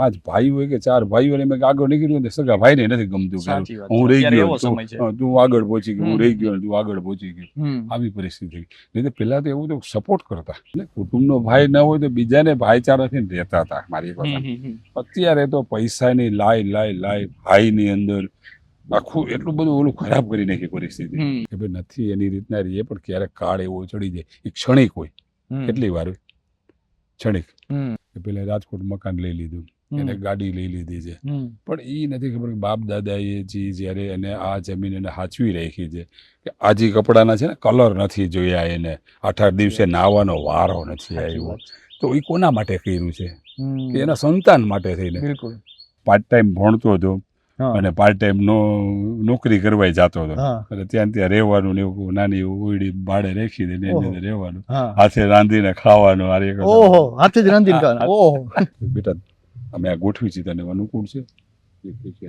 5 ભાઈ હોય કે 4 ભાઈ હોય મેં આગળ નીકળ્યું સગા ભાઈને નથી ગમતું કે હું રહી ગયો તું આગળ પહોંચી ગયો, હું રહી ગયો તું આગળ પહોંચી ગયો, આવી પરિસ્થિતિ. નહીં તો પેલા તો એવું તો સપોર્ટ કરતા, કુટુંબનો ભાઈ ન હોય તો બીજાને ભાઈચારાથી રહેતા હતા મારી પાસે. અત્યારે તો પૈસાની લાય ભાઈની અંદર આખું એટલું બધું ઓલું ખરાબ કરી નાખી પરિસ્થિતિ કે ભાઈ નથી એની રીતના રહીએ, પણ ક્યારેક કાળ એવો ચડી જાય, એ ક્ષણિક હોય. કેટલી વાર ક્ષણિક કે પેલા રાજકોટ મકાન લઈ લીધું, એને ગાડી લઈ લીધી છે, પણ એ નથી ખબર કે બાપ દાદાએ જયારે એને આ જમીન એને હાચવી રાખી છે કે આજે કપડાના છે ને કલર નથી જોયા, એને 8 દિવસે નાવાનો વારો નથી આવ્યો, તો એ કોના માટે કર્યું છે કે એના સંતાન માટે થઈને. પાર્ટ ટાઈમ ભણતો હતો અને પાર્ટ ટાઈમ નોકરી કરવા જતો હતો, અને ત્યાં રહેવાનું ને એવું નાની ઓયડી ભાડે રાખી દે એની અંદર રહેવાનું, હાથે રાંધીને ખાવાનું. હાથે જ રાંધીને ખાવાનું. બેટા અમે આ ગોઠવી છીએ તને અનુકૂળ છે?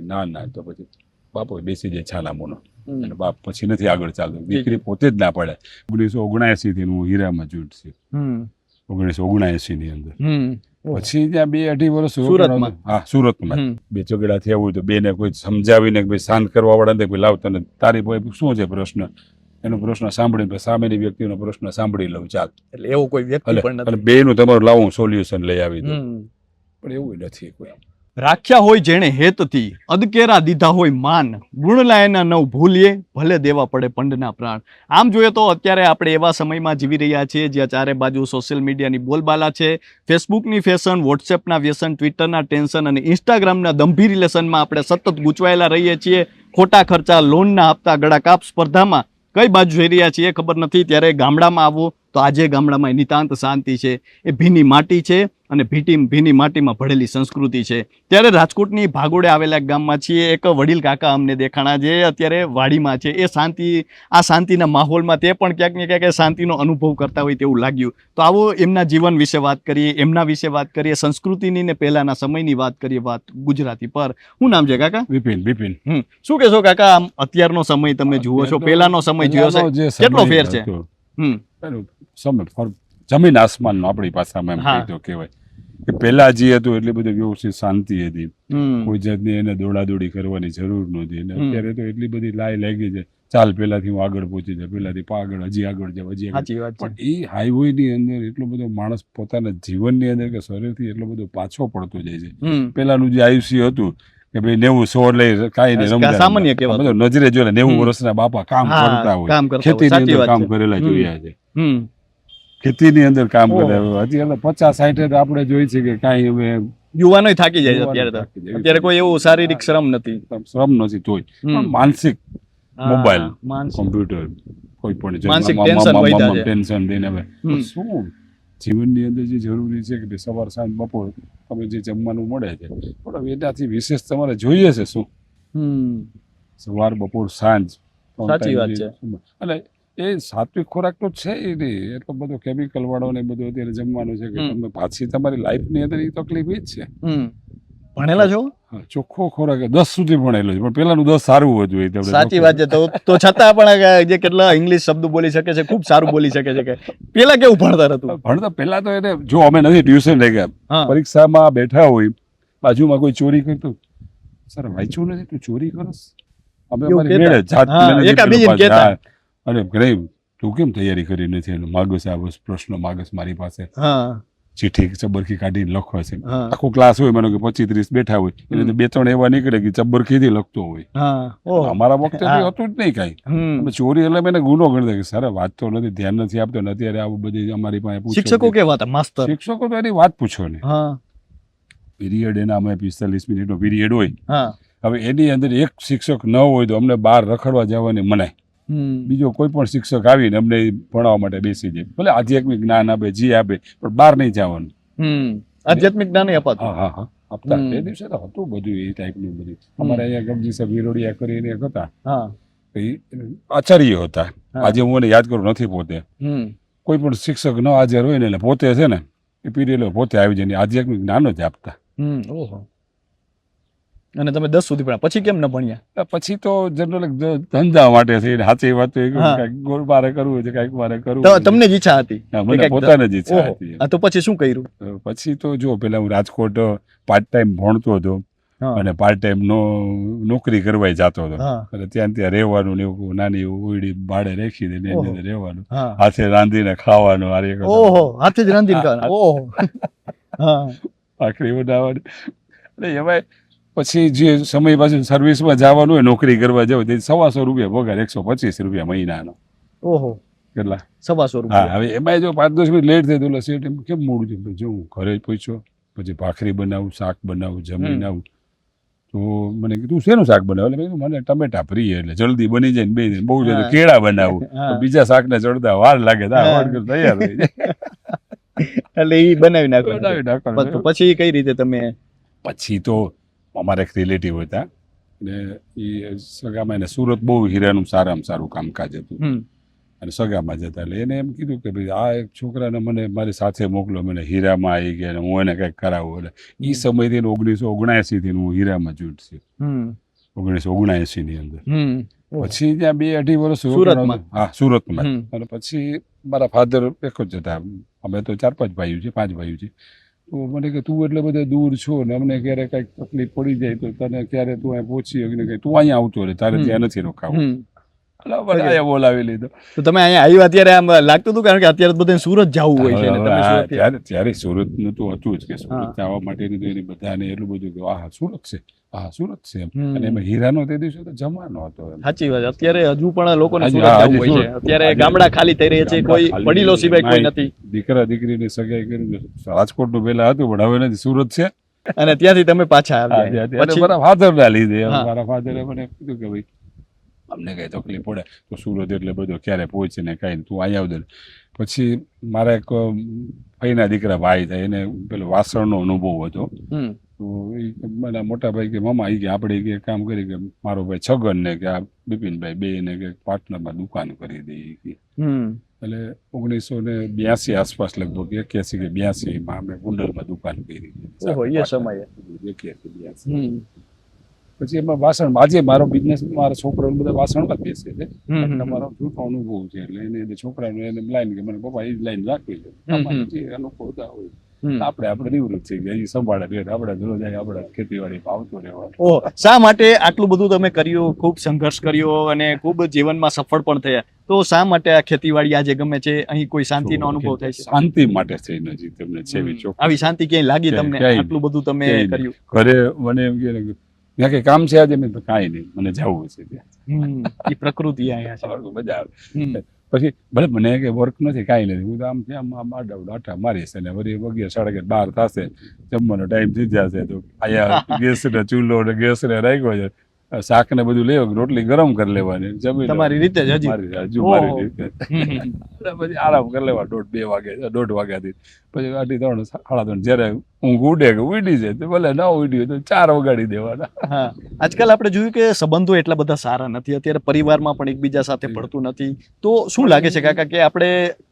ના તો પછી બાપો બેસી જાય છાના મોનો, અને બાપ પછી નથી આગળ ચાલતો. દીકરી પોતે જ ના પડે. 1979 થી હું હીરામાં જોઈન્ટ છે, 1979 ની અંદર. પછી ત્યાં 2-2.5 વર્ષ સુરતમાં 2 ઝઘડા થયા હોય તો બેને કોઈ સમજાવીને શાંત કરવા વાળા લાવ તને તારી શું છે પ્રશ્ન, એનો પ્રશ્ન સાંભળીને સામેની વ્યક્તિનો પ્રશ્ન સાંભળી લઉં, ચાલ. એટલે એવું કોઈ વ્યક્તિ પણ નથી. બેનું તમારું લાવું સોલ્યુશન લઈ આવી દઉં, પણ એવું નથી કોઈ. રાખ્યા હોય જેણે હેતથી, અદકેરા દીધા હોય માન, ગુણ લાયના નવ ભૂલીએ, ભલે દેવા પડે પંડના પ્રાણ. આમ જોઈએ તો અત્યારે આપણે એવા સમયમાં જીવી રહ્યા છીએ જ્યાં ચારે બાજુ સોશિયલ મીડિયાની બોલબાલા છે, ફેસબુકની ફેશન, વોટ્સએપના વ્યસન, ટ્વિટરના ટેન્શન અને ઇન્સ્ટાગ્રામના દંભી રિલેશનમાં આપણે સતત ગૂંચવાયેલા રહીએ છીએ. ખોટા ખર્ચા, લોનના હપ્તા, ગળાકાપ સ્પર્ધામાં કઈ બાજુ જઈ રહ્યા છીએ ખબર નથી. ત્યારે ગામડામાં આવો તો આજે ગામડામાં નિતાંત શાંતિ છે. એ ભીની માટી છે અને ભીની માટીમાં ભળેલી સંસ્કૃતિ છે. ત્યારે રાજકોટની ભાગોળે આવેલા ગામમાં છીએ. એક વડીલ કાકા અમને દેખાણા જે અત્યારે વાડીમાં છે. એ શાંતિના માહોલમાં તે પણ ક્યાંક ને ક્યાંક શાંતિનો અનુભવ કરતા હોય તેવું લાગ્યું. તો આવો એમના જીવન વિશે વાત કરીએ, એમના વિશે વાત કરીએ, સંસ્કૃતિની ને પહેલાના સમયની વાત કરીએ. વાત ગુજરાતી પર. શું નામ છે કાકા? વિપિન. શું કહેશો કાકા, આમ અત્યારનો સમય તમે જુઓ છો, પહેલાનો સમય જોયો છે, કેટલો ફેર છે? જમીન આસમાન આપણી ભાષામાં એમ કહેતો કહેવાય કે પેલા જે હતું એટલી બધી વ્યવસ્થિત શાંતિ હતી, કોઈ જાતની એને દોડાદોડી કરવાની જરૂર નહોતી. અને અત્યારે તો એટલી બધી લાઈ લાગી છે, ચાલ પેલાથી હું આગળ પહોંચી જાય, પેલાથી હજી આગળ જાય. પણ એ હાઈવે ની અંદર એટલો બધો માણસ પોતાના જીવનની અંદર કે શરીરથી એટલો બધો પાછો પડતો જાય છે. પેલાનું જે આયુષ્ય હતું કે ભાઈ 90-100 લઈ કાંઈ નહીં, સામાન્ય કહેવાય. નજરે જોડે 90 વર્ષના બાપા કામ કરતા હોય, ખેતીની અંદર કામ કરેલા જોયા છે, ખેતીની અંદર કામ કરે. હજી 50-60 આપણે જોઈ છે કે કાંઈ હવે યુવાનો થાકી જાય અત્યારે કોઈ એવું શારીરિક શ્રમ નથી તોય પણ માનસિક મોબાઈલ, કોમ્પ્યુટર, કોઈ પણ ટેન્શન દઈને હવે શું જીવનની અંદર જે જરૂરી છે કે સવાર સાંજ બપોર તમે જે જમવાનું મળે છે, પણ એનાથી વિશેષ તમારે જોઈએ છે શું? સવાર બપોર સાંજ. સાચી વાત છે. અને એ સાત્વિક ખોરાક તો છે એ નહીં, એટલો બધો કેમિકલ વાળો ને બધું અત્યારે જમવાનું છે કે તમે પાછી તમારી લાઈફની અંદર એ તકલીફ એ જ છે. ભણેલા છો? ચોખ્ખો ખોરાક 10 સુધી ભણેલો છે, પણ પેલાનું 10 સારું હતું. સાચી વાત છે. તો છતાં પણ જે કેટલા ઇંગ્લિશ શબ્દ બોલી શકે છે, ખૂબ સારું બોલી શકે છે. કે પેલા કેવું ભણતર હતું? ભણતર પેલા તો એને જો અમે નથી ટ્યુશન લઈ ગયા, પરીક્ષામાં બેઠા હોય, બાજુમાં કોઈ ચોરી કરતું, સર વાંચ્યું નથી તું ચોરી કરસ, અમે અમારી મેળે જાત અને તું કેમ તૈયારી કરી નથી, માગસ આ પ્રશ્ન માગસ મારી પાસે, ચીઠી ચબરખી કાઢીને લખવા છે. આખો ક્લાસ હોય, માનો કે 25-30 બેઠા હોય, એટલે 2-3 એવા નીકળે કે ચબરખીથી લખતો હોય. અમારા વખતે હતું જ નહીં કાંઈ. ચોરી એટલે મેં ગુનો ગણતા કે સર વાંચતો નથી, ધ્યાન નથી આપતો ને. અત્યારે આવું બધી અમારી પાસે શિક્ષકો કેવા હતા? માસ્તર શિક્ષકો તો એની વાત પૂછો ને. પીરિયડ એના અમે 45 મિનિટનો પીરિયડ હોય, હવે એની અંદર એક શિક્ષક ન હોય તો અમને બહાર રખડવા જવાની મનાય. બીજો કોઈ પણ શિક્ષક આવીને અમને ભણાવવા માટે બેસી જાય, ભલે આધ્યાત્મિક જ્ઞાન આપે, જે આપે, પણ બહાર નહીં જવાનું. આધ્યાત્મિક જ્ઞાન અપાતું? હા આપતા. એ દિવસે તો હતું બધું એ ટાઈપનું બધું. અમારે અહીંયા ગમજી સાહેબ વિરોડિયા કરીને એક હતા, આચાર્ય હતા. આજે હું એને યાદ કરું નથી. પોતે કોઈ પણ શિક્ષક ન હાજર હોય ને એટલે પોતે છે ને એ પીરિયડ પોતે આવી જાય, આધ્યાત્મિક જ્ઞાન જ આપતા. અને તમે 10 સુધી ભણ્યા, પછી કેમ ન ભણ્યા? પછી તો જનરલ ધંધા માટે છે, સાચી વાત તો એ કે હા. કાંઈક ગોળ મારે કરવું છે, કાંઈક મારે કરવું તો છે. તમને જ ઈચ્છા હતી? હા, કે મને કાંઈક પોતાને જ ઈચ્છા ઓહો. હતી. હા, તો પછી શું કર્યું? પછી તો જો પેલા હું રાજકોટ પાર્ટ ટાઈમ ભણતો હતો હા. અને પાર્ટ ટાઈમ નોકરી કરવા જતો હતો. હા. એટલે ત્યાં રહેવાનું ને એવું નાની એવું ઓયડી ભાડે રાખી દે ને એની ઓહો. અંદર રહેવાનું, હા. હાથે રાંધીને ખાવાનું, આ એક ઓહો, હાથે જ રાંધીને ખાવાનું. ઓહો. હા. ભાખરી બનાવવાની. એટલે એમાં પછી જે સમય પાછું સર્વિસમાં જવાનું હોય, નોકરી કરવા જવું, તે 125 રૂપિયા પગાર, 125 રૂપિયા મહિનાનો. ઓહો, કેટલા? 125 હા, રૂપિયા. હવે એમાં જો 5-10 મિનિટ લેટ થાય તો ઓલા શેઠ એમ કેમ મોડું થયું? જો હું ઘરે પહોંચ્યો, પછી ભાખરી બનાવું, શાક બનાવું, જમીને આવું, તો મને કીધું શેનું શાક બનાવે? એટલે મેં કીધું મને ટમેટા પ્રિય, એટલે જલ્દી બની જાય ને બે દિન બહુ જાય તો કેળા બનાવું, તો બીજા શાકને ચડતા વાર લાગે તો તૈયાર થઈ જાય. એટલે એ બનાવી બનાવી નાખવાનું. નાખવાનું. તો પછી કઈ રીતે તમે? પછી તો અમારા એક રિલેટિવ હતા ને, એ સગામાં એને સુરત બહુ હીરાનું સારામાં સારું કામકાજ હતું અને સગામાં જતા, એટલે એને એમ કીધું કે ભાઈ આ એક છોકરાને મને મારી સાથે મોકલો, મને હીરામાં આવી ગયા ને હું એને કંઈક કરાવું. એટલે એ સમયથી 1979થી હું હીરામાં જોઈન્ટ છે, 1979 ની અંદર. પછી ત્યાં 2-2.5 વર્ષ સુરતમાં? હા, સુરતમાં. અને પછી મારા ફાધર એક જ હતા, અમે તો 4-5 ભાઈઓ છે, 5 ભાઈઓ છે. તો મને કે તું એટલે બધે દૂર છો ને, અમને ક્યારે કંઈક તકલીફ પડી જાય તો તને ક્યારે તું અહીં પહોંચી કે તું અહીંયા આવતો રહે, તારે ત્યાં નથી રોકાવું. એટલે બધા બોલાવી લીધો. તો તમે અહીંયા આવ્યા ત્યારે આમ લાગતું હતું, કારણ કે અત્યારે બધાને સુરત જવું હોય છે ને તમે સુરત ત્યારે સુરતનું તો હતું જ કે સુરત આવવા માટેની તો એની બધાને એટલું બધું કે આ સુરત છે, આ સુરત છે એમ. અને એમાં હીરાનો તે દિવસે તો જમાનો હતો એમ. સાચી વાત. અત્યારે હજુ પણ લોકોને સુરત જવું હોય છે. અત્યારે ગામડા ખાલી થઈ રહ્યા છે, કોઈ વડીલો સિવાય કોઈ નથી. દીકરા દીકરીની સગાઈ કરી રાજકોટનું પેલા હતું, પણ હવે નથી, સુરત છે. અને ત્યાંથી તમે પાછા આવ્યા. પછી મારા ફાધરના લીધે મારા ફાધરે મને કીધું કે ભાઈ અમને કઈ તકલીફ પડે તો સુરત એટલે બધો ક્યારે પહોંચે ને કઈ તું અહીંયા આવ દે. પછી મારા એક ભાઈના દીકરા ભાઈ થાય, એને પેલો વાસણનો અનુભવ હતો. તો એ મારા મોટા ભાઈ કે મામા એ કે આપણે કે કામ કરી કે મારો ભાઈ છગન ને કે આ બિપિનભાઈ બે ને કે પાર્ટનરમાં દુકાન કરી દઈએ. એટલે 1982 આસપાસ લગભગ 81 કે 82 અમે ગુંડલમાં દુકાન કરી. એ સમયે 81-82. પછી એમાં વાસણ, આજે મારો બિઝનેસ, મારા છોકરાઓ બધા વાસણમાં જ બેસે છે. તમારો જૂનો અનુભવ છે એટલે એને છોકરાને એને લાઈન કે મને પપ્પા એ જ લાઈન રાખવી છે. જે અનુભવ હોય આપણે નિવૃત્ત થઈ ગયા, એ સંભાળે રહે, આપણે ધરો જાય, આપણે ખેતીવાડી આવતો રહેવાનું. ઓહ, શા માટે આટલું બધું તમે કર્યું, ખૂબ સંઘર્ષ કર્યો અને ખૂબ જીવનમાં સફળ પણ થયા, તો શા માટે આ ખેતીવાડી આજે ગમે છે? અહીં કોઈ શાંતિનો અનુભવ થાય છે? શાંતિ માટે થઈ નથી તમને છેવી ચોખ્ખી. આવી શાંતિ ક્યાંય લાગી તમને? આટલું બધું તમે કર્યું. ઘરે મને એમ કે ત્યાં કઈ કામ છે આજે? મેં કાંઈ નહીં, મને જવું છે ત્યાં. એ પ્રકૃતિ અહીંયા છે, મજા આવે. પછી ભલે મને કે વર્ક નથી, કાંઈ નથી, હું તો આમ ત્યાં આમ આટા મારીશ અને વળી 11-11:30 થશે, જમવાનો ટાઈમ થઈ જશે તો અહીંયા ગેસ ને ચૂલો ને ગેસ ને રાખ્યો છે, શાક ને બધું લેવું, રોટલી ગરમ કરી લેવાની, જમી તમારી રીતે જ હજી મારી રીતે. પછી આરામ કરી લેવા 1:30 વાગ્યાથી. પછી 2:30-3:30 જયારે ઊંઘ ઉડે કે ઉડી જાય તો ભલે ના ઉડી હોય તો 4 વગાડી દેવાના. હા, આજકાલ આપણે જોયું કે સંબંધો એટલા બધા સારા નથી, અત્યારે પરિવારમાં પણ એકબીજા સાથે ભળતું નથી. તો શું લાગે છે કાકા કે આપણે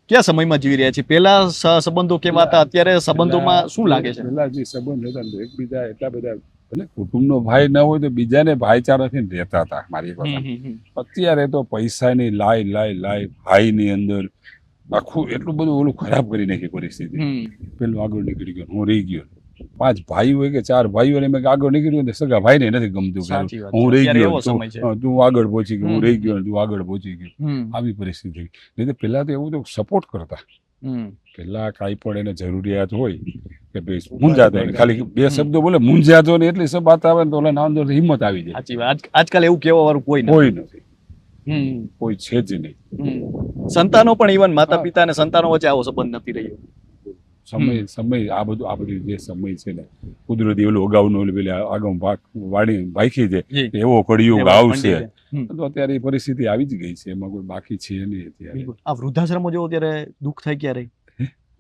કયા સમયમાં જીવી રહ્યા છીએ? પહેલા સંબંધો કેવા હતા, અત્યારે સંબંધોમાં શું લાગે છે? પહેલા જે સંબંધ હતા એકબીજા એટલા બધા, એટલે કુટુંબનો ભાઈ ના હોય તો બીજાને ભાઈચારાથી રહેતા હતા. મારી પાસે અત્યારે તો પૈસાની લાય ભાઈની અંદર આખું એટલું બધું ઓલું ખરાબ કરી નાખી પરિસ્થિતિ. પેલું આગળ નીકળી ગયો, હું રહી ગયો. 5 ભાઈ હોય કે 4 ભાઈઓ ને મેં આગળ નીકળી ગયો, સગા ભાઈને નથી ગમતું, હું રહી ગયો, તું આગળ પહોંચી ગયો, હું રહી ગયો, તું આગળ પહોંચી ગયો, આવી પરિસ્થિતિ. નહીં તો પેલા તો એવું તો સપોર્ટ કરતા. પેલા કાંઈ પણ એને જરૂરિયાત હોય કે ભાઈ મૂંઝાતો ને ખાલી 2 શબ્દો બોલે, મૂંઝાતો ને એટલી વાત આવે ને તો ઓલા અંદર હિંમત આવી જાય. સાચી વાત. આજકાલ એવું કહેવા વાળું કોઈ નથી, કોઈ છે જ નહીં. સંતાનો પણ ઇવન માતા પિતા અને સંતાનો વચ્ચે આવો સંબંધ નથી રહ્યો. સમય આ બધું જે સમય છે ને કુદરતી ઓલું અગાઉનું પેલી આગમ વાડી બાકી છે, એવો કળિયુગ આવશે તો અત્યારે એ પરિસ્થિતિ આવી જ ગઈ છે, એમાં કોઈ બાકી છે નહીં અત્યારે. આ વૃદ્ધાશ્રમો જોવો ત્યારે દુઃખ થાય ક્યારે?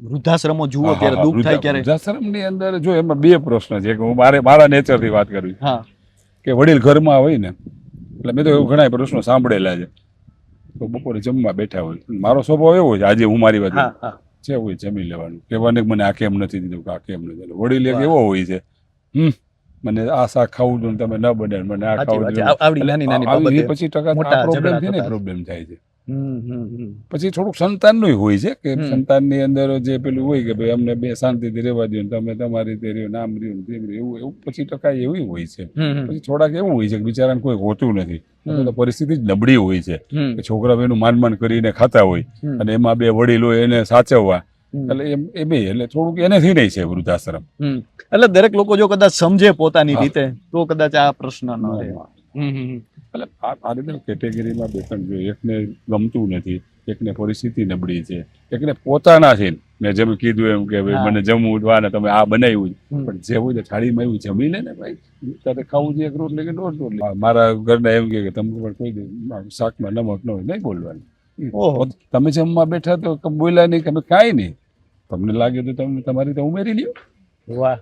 વૃદ્ધાશ્રમો જુઓ ત્યારે દુઃખ થાય ક્યારે? વૃદ્ધાશ્રમની અંદર જો એમાં 2 પ્રશ્ન છે કે હું મારા નેચરથી વાત કરું કે વડીલ ઘરમાં હોય ને, એટલે મેં તો ઘણા પ્રશ્નો સાંભળેલા છે. તો બપોરે જમવા બેઠા હોય, મારો સ્વભાવ એવો છે, આજે હું મારી વાત છે હોય જમી લેવાનું, કહેવાને મને આ કેમ નથી દીધું કે આ કેમ નથી. વડીલ એક એવો હોય છે મને આ શાક ખાવું જોઈએ તમે ન બને, મને આ ખાવું જોઈએ. આવડી નાની નાની આવી બાબતે 25% મોટા આ પ્રોબ્લેમ ઝઘડા છે ને થતા. પ્રોબ્લેમ થાય છે. પછી થોડુંક સંતાનનું હોય છે કે સંતાનની અંદર જે પેલું હોય કે ભાઈ અમને બે શાંતિથી રહેવા દો, તમે તમારી રીતે રહ્યો, નામ રહ્યું ને તેમ રહ્યું, એવું 25% એવી હોય છે. પછી થોડાક એવું હોય છે કે બિચારાને કોઈ હોતું નથી, અથવા તો પરિસ્થિતિ જ નબળી હોય છે કે છોકરા એનું માન કરીને ખાતા હોય અને એમાં બે વડીલો એને સાચવવા, એટલે એટલે થોડુંક એનેથી નહીં છે વૃદ્ધાશ્રમ. એટલે દરેક લોકો જો કદાચ સમજે પોતાની રીતે તો કદાચ આ પ્રશ્ન ન રહે. એટલે આ રીતે કેટેગરીમાં બે ત્રણ જોઈએ. એકને ગમતું નથી, એકને પરિસ્થિતિ નબળી છે, એકને પોતાના છે. મેં જેમ કીધું એમ કે ભાઈ મને જમવું ને તમે આ બનાવ્યું, પણ જે હોય તો થાળીમાં એવું જમી લે ને ભાઈ, તારે ખાવું છે એક રોટલી કે દોઢ રોટલી. મારા ઘરના એમ કે તમે પણ કોઈ શાકમાં નમક ન હોય નહીં બોલવાનું. તમે જમવા બેઠા તો બોલ્યા નહીં, તમે કાંઈ નહીં, તમને લાગે તો તમે તમારી રીતે ઉમેરી લ્યો. વાહ.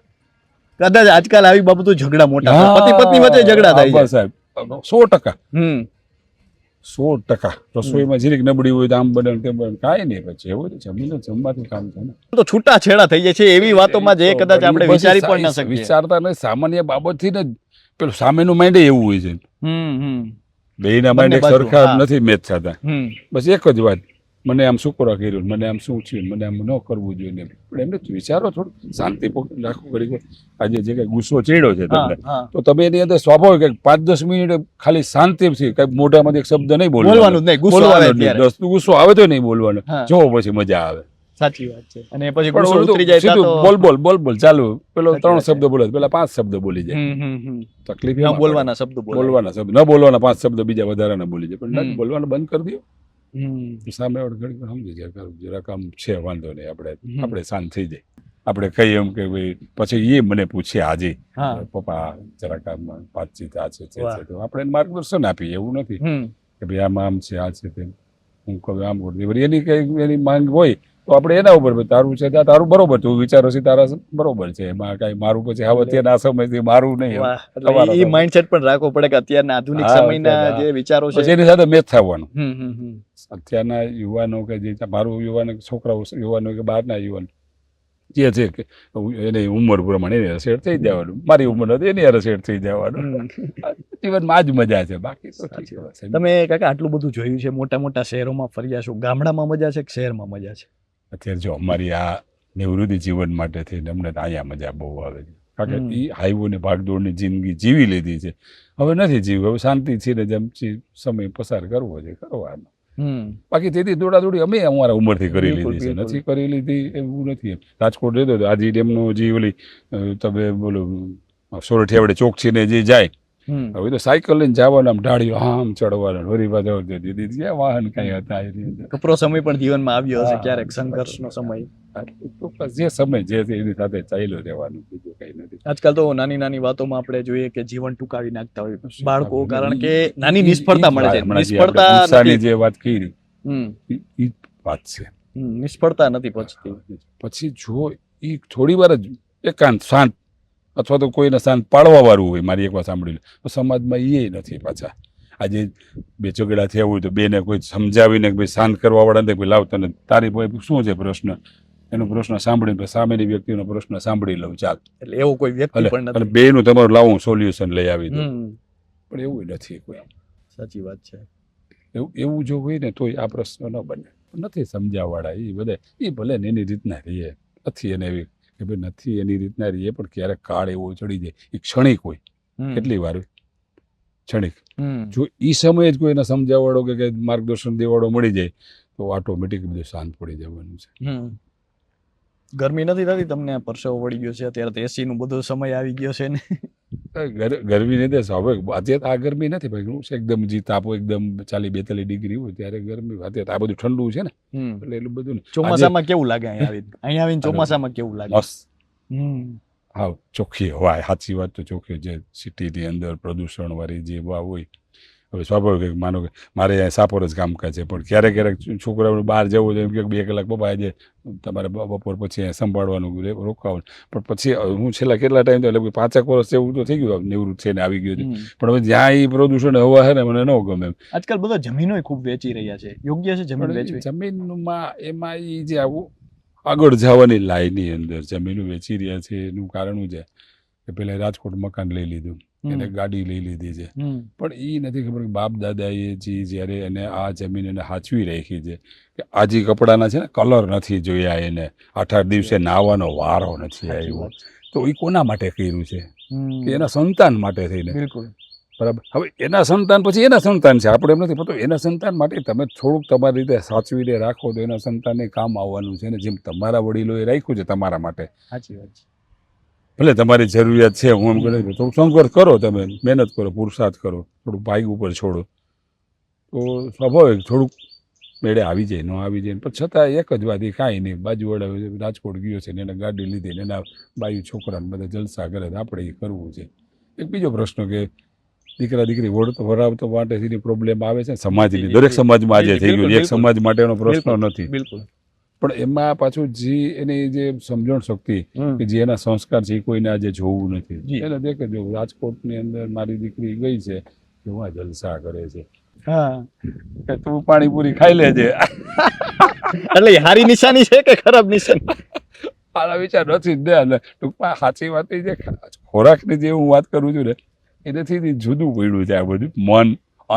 કદાચ આજકાલ આવી બાબતો ઝઘડા મોટા થાય, પતિ પત્ની વચ્ચે ઝઘડા થાય છે સાહેબ. 100% 100% રસોઈમાં જીરીક નબળી હોય તો આમ બને તેમ બને, કાંઈ નહીં. પછી એવું જમીને જમવાથી કામ છે ને. તો છૂટા છેડા થઈ જાય છે એવી વાતોમાં જે કદાચ આપણે વિચારી પણ ન શકીએ. વિચારતા નહીં, સામાન્ય બાબતથી ને પેલું સામેનું માઇન્ડ એવું હોય છે. બેયના માઇન્ડ સરખા નથી મેચ થતા. બસ એક જ વાત, મને આમ શું કરવા કર્યું, મને આમ શું થયું, મને આમ ન કરવું જોઈએ. પણ એમને વિચારો થોડું શાંતિપૂર્વક રાખવું કરી. આજે જે કઈ ગુસ્સો ચડ્યો છે તમને, તો તમે એની અંદર સ્વાભાવિક 5-10 મિનિટ ખાલી શાંતિથી કઈ મોઢામાંથી એક શબ્દ નહીં બોલવાનું. ગુસ્સો આવે તો નહીં બોલવાનું, જો પછી મજા આવે. સાચી વાત છે. અને પછી ગુસ્સો ઉતરી જાય તો બોલ ચાલુ, પેલો 3 શબ્દ બોલે, પેલા 5 શબ્દ બોલી જાય. તકલીફ ન બોલવાના શબ્દ, ન બોલવાના 5 શબ્દ બીજા વધારાના બોલી જાય. પણ નથી બોલવાનું બંધ કરી દો, સામે ઘડી સમજી જાય જરાક આમ છે, વાંધો નહીં, આપણે શાંત થઈ જાય. આપણે કહીએ એમ કે ભાઈ, પછી એ મને પૂછે આજે પપ્પા જરાક વાતચીત આ છે, તો આપણે એને માર્ગદર્શન આપીએ. એવું નથી કે ભાઈ આમાં આમ છે, આ છે તેમ, હું કહું આમ કરતી. એની કઈ એની માંગ હોય તો આપણે એના ઉપર તારું છે તારું બરોબર, તું વિચારો છે તારા બરોબર છે, એમાં કઈ મારું પછી હવે અત્યારના સમયથી મારું નહીં. એ માઇન્ડસેટ પણ રાખવો પડે કે અત્યારના આધુનિક સમયના જે વિચારો છે એની સાથે મેચ થવાનું. અત્યારના યુવાનો કે જે મારું યુવાન, છોકરાઓ યુવાનો કે બહારના યુવાન જે છે કે એની ઉંમર પ્રમાણે એને સેટ થઈ જવાનું. મારી ઉંમર હતી એની હારે સેટ થઈ જવાનું. જીવનમાં આ જ મજા છે, બાકી તો ઠીક છે. તમે કાકા આટલું બધું જોયું છે, મોટા મોટા શહેરોમાં ફર્યા છો, ગામડામાં મજા છે કે શહેરમાં મજા છે? અત્યારે જો અમારી આ નિવૃત્તિ જીવન માટે થઈને અમને અહીંયા મજા બહુ આવે છે. કારણ કે એ હાઈવો ને ભાગદોડની જિંદગી જીવી લીધી છે, હવે નથી જીવી. હવે શાંતિથી ને જેમ સમય પસાર કરવો છે કરવાનો. બાકી તેથી દોડાદોડી અમે અમારા ઉંમરથી કરી લીધી છે, નથી કરી લીધી એવું નથી. રાજકોટ રહેતો હતો, આજે ડેમનો જે ઓલી તમે બોલો સોરઠિયા વડે ચોક છે ને જે જાય, હવે તો સાયકલ લઈને જવાનું, આમ ઢાળીઓ આમ ચડવાનું, વરી પાછા દીધી વાહન કઈ હતા. કપરો સમય પણ જીવનમાં આવ્યો હશે ક્યારેક, સંઘર્ષનો સમય. જે સમય જે છે એની સાથે ચાલ્યો રહેવાનું, બીજું કઈ નથી. આજકાલ તો નાની નાની વાતોમાં આપણે જોઈએ કે જીવન ટૂંકાવી નાખતા હોય બાળકો, કારણ કે નાની નિષ્ફળતા મળે છે. નિષ્ફળતાની જે વાત કરી એ વાત છે, નિષ્ફળતા નથી પહોંચતી. પછી જો એ થોડી વાર જ એકાંત શાંત અથવા તો કોઈને શાંત પાડવા વાળું હોય, મારી એક વાત સાંભળી લો, તો સમાજમાં એ નથી પાછા. આજે બે ઝઘડા થયા હોય તો બેને કોઈ સમજાવીને ભાઈ શાંત કરવા વાળા નથી, લાવ તને તારી શું છે પ્રશ્ન, એનો પ્રશ્ન સાંભળીને સામેની વ્યક્તિનો પ્રશ્ન સાંભળી લઉં, ચાલ. એટલે એવું કોઈ વ્યક્તિ પણ નથી, અને બેનું તમારું લાવું સોલ્યુશન લઈ આવી દઉં, પણ એવું નથી કોઈ. સાચી વાત છે. એવું જો હોય ને તોય આ પ્રશ્ન ન બને. નથી સમજાવવાળા એ બધા, એ ભલે ને એની રીતના રહીએ, નથી એને એવી કે ભાઈ નથી એની રીતના રહીએ, પણ ક્યારેક કાળ એવો ચડી જાય, એ ક્ષણિક હોય. કેટલી વાર ક્ષણિક. જો એ સમયે જ કોઈને સમજાવવાળો કે માર્ગદર્શન દેવાળો મળી જાય તો ઓટોમેટિક બધું શાંત પડી જવાનું છે. ગરમી નથી થતી તમને? પરસેવો વળી ગયો છે અત્યારે તો, એસી નું બધો સમય આવી ગયો છે ને. ગરમી નથી હવે અત્યારે આ ગરમી નથી ભાઈ, એકદમ જી તાપો એકદમ 40-42 ડિગ્રી હોય ત્યારે ગરમી. અત્યારે આ બધું ઠંડુ છે ને, એટલે એટલું બધું. ચોમાસામાં કેવું લાગે અહીંયા આવીને? ચોમાસામાં કેવું લાગે? મસ્ત. હા, ચોખ્ખી હવા. સાચી વાત તો ચોખ્ખી. જે સિટીની અંદર પ્રદૂષણ વાળી જે હવા હોય, હવે સ્વાભાવિક માનો કે મારે અહીંયા સાપોર જ કામકાજ છે, પણ ક્યારેક ક્યારેક છોકરાઓને બહાર જવું છે એમ કે 2 કલાક પપ્પા આજે તમારે બપોર પછી અહીંયા સંભાળવાનું રોકાવાનું. પણ પછી હું છેલ્લા કેટલા ટાઈમ તો લગભગ 5 વર્ષ એવું તો થઈ ગયું, નિવૃત્ત થઈને આવી ગયું છે. પણ હવે જ્યાં એ પ્રદૂષણ હવા છે ને મને ન ગમે એમ. આજકાલ બધા જમીનો ખૂબ વેચી રહ્યા છે, યોગ્ય છે જમીન વેચવી? જમીનમાં એમાં એ જે આવું આગળ જવાની લાઈનની અંદર જમીનો વેચી રહ્યા છે એનું કારણ છે કે પેલા રાજકોટ મકાન લઈ લીધું, એને ગાડી લઈ લીધી છે, પણ એ નથી ખબર કે બાપ દાદાએ જ્યારે એને આ જમીન એને હાચવી રાખી છે કે આજે કપડાના છે ને કલર નથી જોયા, એને 8 દિવસે નાહવાનો વારો નથી આવ્યો, તો એ કોના માટે કર્યું છે કે એના સંતાન માટે થઈને. બિલકુલ બરાબર. હવે એના સંતાન પછી એના સંતાન છે, આપણે એમ નથી પણ એના સંતાન માટે તમે થોડુંક તમારી રીતે સાચવીને રાખો તો એના સંતાનને કામ આવવાનું છે ને, જેમ તમારા વડીલોએ રાખ્યું છે તમારા માટે. સાચી વાત છે. ભલે તમારી જરૂરિયાત છે, હું એમ કહું થોડુંક સંઘર્ષ કરો, તમે મહેનત કરો, પુરુષાર્થ કરો, થોડુંક ભાઈ ઉપર છોડો તો સ્વાભાવિક થોડુંક મેળે આવી જાય, ન આવી જાય. પણ છતાં એક જ વાત, એ કાંઈ નહીં, બાજુવાળા રાજકોટ ગયો છે ને એને ગાડી લીધી ને એના બાયું છોકરાને બધા જલસા કરે, આપણે એ કરવું છે. એક બીજો પ્રશ્ન કે દીકરા દીકરી વરાવતો માટે પ્રોબ્લેમ આવે છે સમાજની, દરેક સમાજમાં આજે થઈ ગયું, એક સમાજ માટેનો પ્રશ્ન નથી. બિલકુલ. પણ એમાં પાછું જે એની જે સમજણ શક્તિ કે જે એના સંસ્કાર છે એ કોઈને આજે જોવું નથી. એને દેખે જો રાજકોટની અંદર મારી દીકરી ગઈ છે, કેવા જલસા કરે છે, કે તું પાણીપુરી ખાઈ લેજે. એટલે સારી નિશાની છે કે ખરાબ નિશાની? સારા વિચાર નથી જ ને. ટૂંકમાં સાચી વાત એ છે, ખોરાકની જે હું વાત કરું છું ને એનાથી જુદું પડ્યું છે આ બધું. મન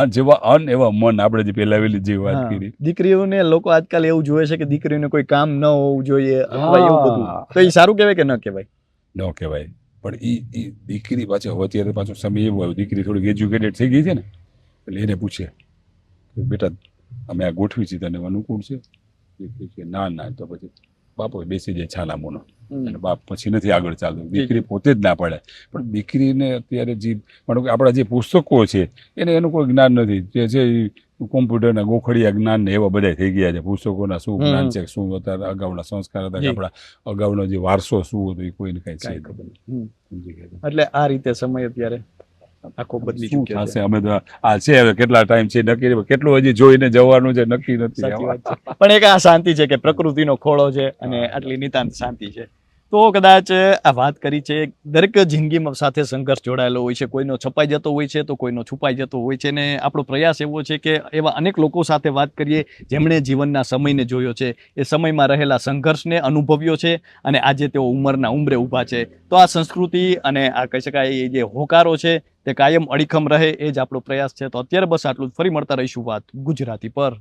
જેવા અન એવા મન, આપણે જે પેલાવેલી જે વાત કરી. દીકરીઓને લોકો આજકાલ એવું જોવે છે કે દીકરીઓને કોઈ કામ ન હોવું જોઈએ અથવા એવું બધું, તો એ સારું કહેવાય કે ન કહેવાય? ન કહેવાય. પણ એ દીકરી પાછી હવે અત્યારે પાછો સમય એવો આવ્યો, દીકરી થોડીક એજ્યુકેટેડ થઈ ગઈ છે ને, એટલે એને પૂછે બેટા અમે આ ગોઠવી છે તને અનુકૂળ છે? દીકરી કે ના. તો પછી બાપો બેસી જાય છાના મોનો, અને બાપ પછી નથી આગળ ચાલતું, દીકરી પોતે જ ના પડે. પણ દીકરીને અત્યારે જે માનો કે આપણા જે પુસ્તકો છે એને એનું કોઈ જ્ઞાન નથી, જે છે કોમ્પ્યુટરના ગોખડિયા જ્ઞાન ને એવા બધા થઈ ગયા છે. પુસ્તકોના શું જ્ઞાન છે, શું અત્યારે અગાઉના સંસ્કાર હતા, આપણા અગાઉનો જે વારસો શું હતો એ કોઈને કઈ છે ખબર નથી. એટલે આ રીતે સમય અત્યારે આખો બદલી ચૂક્યો છે. અમે તો આ છે હવે કેટલા ટાઈમ છે નક્કી, કેટલું હજી જોઈને જવાનું છે નક્કી નથી. પણ એક આ શાંતિ છે કે પ્રકૃતિનો ખોળો છે અને આટલી નિતાંત શાંતિ છે. તો કદાચ આ વાત કરી છે, દરેક જિંદગીમાં સાથે સંઘર્ષ જોડાયેલો હોય છે, કોઈનો છપાઈ જતો હોય છે તો કોઈનો છુપાઈ જતો હોય છે, ને આપણો પ્રયાસ એવો છે કે એવા અનેક લોકો સાથે વાત કરીએ જેમણે જીવનના સમયને જોયો છે, એ સમયમાં રહેલા સંઘર્ષને અનુભવ્યો છે અને આજે તેઓ ઉંમરના ઉંબરે ઊભા છે. તો આ સંસ્કૃતિ અને આ કહી શકાય જે હોકારો છે તે કાયમ અડીખમ રહે, એ જ આપણો પ્રયાસ છે. તો અત્યારે બસ આટલું જ. ફરી મળતા રહીશું વાત ગુજરાતી પર.